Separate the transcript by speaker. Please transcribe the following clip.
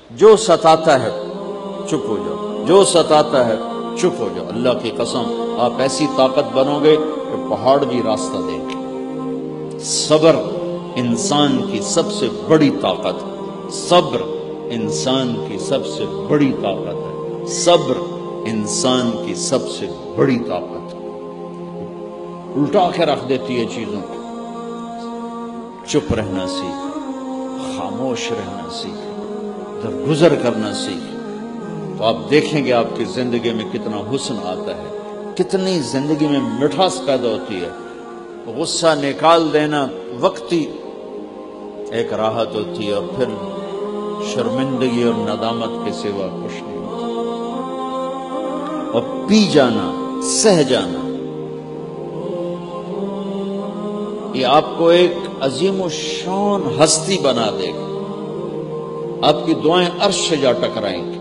Speaker 1: جو ستاتا ہے چپ ہو جاؤ، جو ستاتا ہے چپ ہو جاؤ۔ اللہ کی قسم آپ ایسی طاقت بنو گے کہ پہاڑ بھی راستہ دیں گے۔ صبر انسان کی سب سے بڑی طاقت ہے، صبر انسان کی سب سے بڑی طاقت ہے، صبر انسان کی سب سے بڑی طاقت ہے۔ الٹا کے رکھ دیتی ہے چیزوں کو۔ چپ رہنا سیکھ، خاموش رہنا سیکھ، درگزر کرنا سیکھ، تو آپ دیکھیں گے آپ کی زندگی میں کتنا حسن آتا ہے، کتنی زندگی میں مٹھاس پیدا ہوتی ہے۔ غصہ نکال دینا وقتی ایک راحت ہوتی ہے، اور پھر شرمندگی اور ندامت کے سوا کچھ نہیں ہوتا۔ اور پی جانا، سہ جانا، یہ آپ کو ایک عظیم الشان ہستی بنا دے گا۔ آپ کی دعائیں عرش سے جا ٹکرائیں گی۔